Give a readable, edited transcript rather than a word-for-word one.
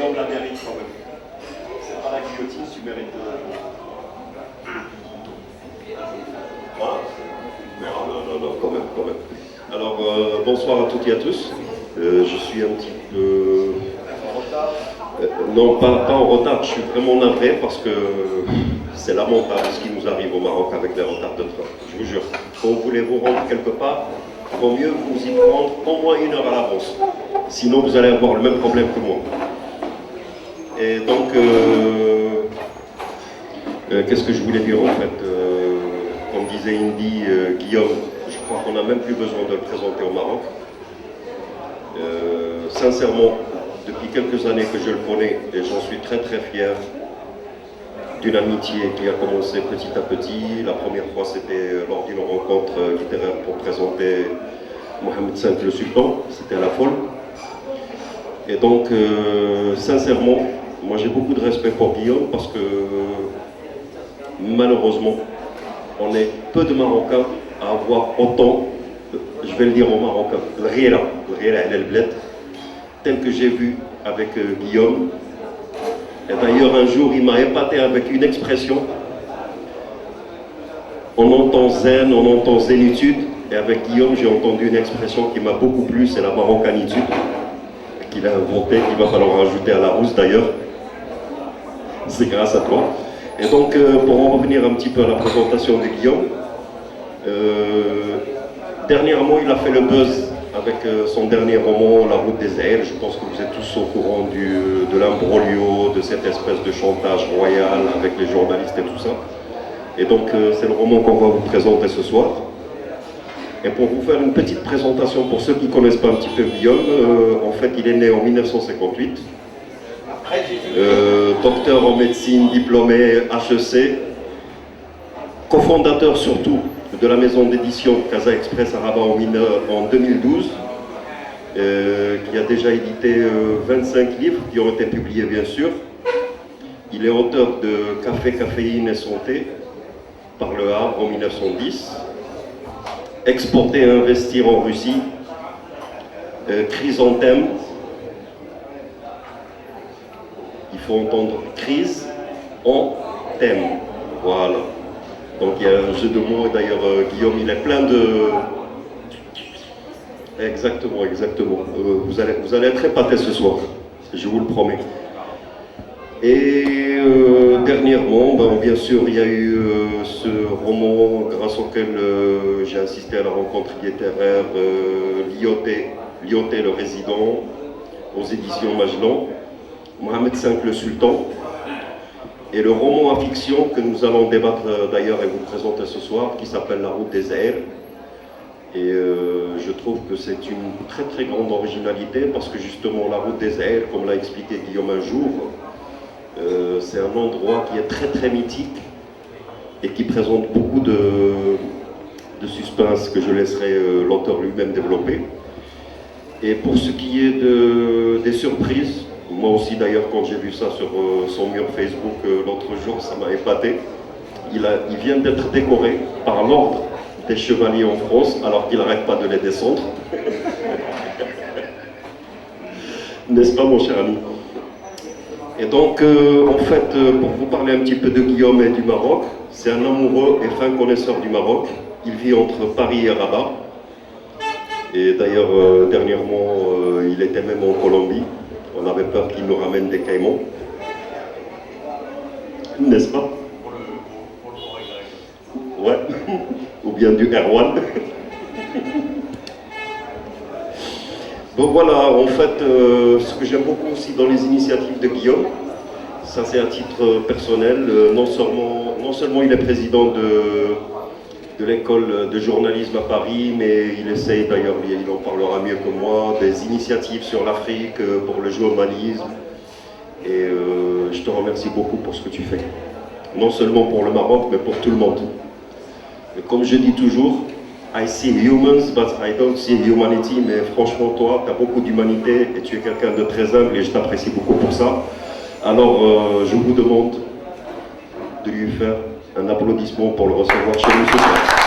Guillaume la mérite quand même. C'est pas la guillotine, tu mérites de la... Ah non, quand même. Alors, bonsoir à toutes et à tous. Je suis un petit peu... non, pas en retard, je suis vraiment navré parce que c'est lamentable ce qui nous arrive au Maroc avec les retards de train. Je vous jure, quand vous voulez vous rendre quelque part, il vaut mieux vous y prendre au moins 1 heure à l'avance. Sinon, vous allez avoir le même problème que moi. Et donc, qu'est-ce que je voulais dire en fait comme disait Indy, Guillaume, je crois qu'on n'a même plus besoin de le présenter au Maroc. Sincèrement, depuis quelques années que je le connais, et j'en suis très très fier d'une amitié qui a commencé petit à petit. La première fois, c'était lors d'une rencontre littéraire pour présenter Mohamed V le Sultan, c'était à La Folle. Et donc, sincèrement, moi j'ai beaucoup de respect pour Guillaume parce que malheureusement, on est peu de Marocains à avoir autant, je vais le dire aux Marocains, le Riela El Bled, tel que j'ai vu avec Guillaume. Et d'ailleurs, un jour, il m'a épaté avec une expression. On entend zen, on entend zénitude. Et avec Guillaume, j'ai entendu une expression qui m'a beaucoup plu, c'est la marocanitude, qu'il a inventée, qu'il va falloir rajouter à la rousse d'ailleurs. C'est grâce à toi. Et donc, pour en revenir un petit peu à la présentation de Guillaume, dernièrement, il a fait le buzz avec son dernier roman, La Route des Aïrs. Je pense que vous êtes tous au courant de l'imbroglio, de cette espèce de chantage royal avec les journalistes et tout ça. Et donc, c'est le roman qu'on va vous présenter ce soir. Et pour vous faire une petite présentation, pour ceux qui ne connaissent pas un petit peu Guillaume, en fait, il est né en 1958. Docteur en médecine, diplômé HEC, cofondateur surtout de la maison d'édition Casa Express à Rabat en 2012, qui a déjà édité 25 livres qui ont été publiés bien sûr. Il est auteur de Café, Caféine et Santé par Le Havre en 1910, Exporter et investir en Russie, Chrysanthème. Il faut entendre crise en thème. Voilà. Donc il y a un jeu de mots, et d'ailleurs Guillaume il est plein de... Exactement. Vous allez être épatés ce soir, je vous le promets. Et dernièrement, bien sûr, il y a eu ce roman grâce auquel j'ai assisté à la rencontre littéraire Lyoté le résident, aux éditions Magellan, Mohamed V le Sultan, et le roman à fiction que nous allons débattre d'ailleurs et vous présenter ce soir, qui s'appelle La Route des Aïrs. Et je trouve que c'est une très très grande originalité parce que justement La Route des Aïrs, comme l'a expliqué Guillaume un jour, c'est un endroit qui est très très mythique et qui présente beaucoup de suspense que je laisserai l'auteur lui-même développer. Et pour ce qui est des surprises, moi aussi d'ailleurs quand j'ai vu ça sur son mur Facebook l'autre jour, ça m'a épaté. Il vient d'être décoré par l'ordre des chevaliers en France alors qu'il n'arrête pas de les descendre. N'est-ce pas mon cher ami? Et donc en fait pour vous parler un petit peu de Guillaume et du Maroc, c'est un amoureux et fin connaisseur du Maroc. Il vit entre Paris et Rabat. Et d'ailleurs dernièrement il était même en Colombie. On avait peur qu'il nous ramène des caïmans, n'est-ce pas? Ouais, ou bien du Erwan. Donc voilà, en fait, ce que j'aime beaucoup aussi dans les initiatives de Guillaume, ça c'est à titre personnel, non seulement il est président de l'école de journalisme à Paris, mais il essaye d'ailleurs, il en parlera mieux que moi, des initiatives sur l'Afrique pour le journalisme. Et je te remercie beaucoup pour ce que tu fais. Non seulement pour le Maroc, mais pour tout le monde. Et comme je dis toujours, I see humans, but I don't see humanity. Mais franchement, toi, tu as beaucoup d'humanité et tu es quelqu'un de très humble et je t'apprécie beaucoup pour ça. Alors, je vous demande de lui faire un applaudissement pour le recevoir chez nous ce soir.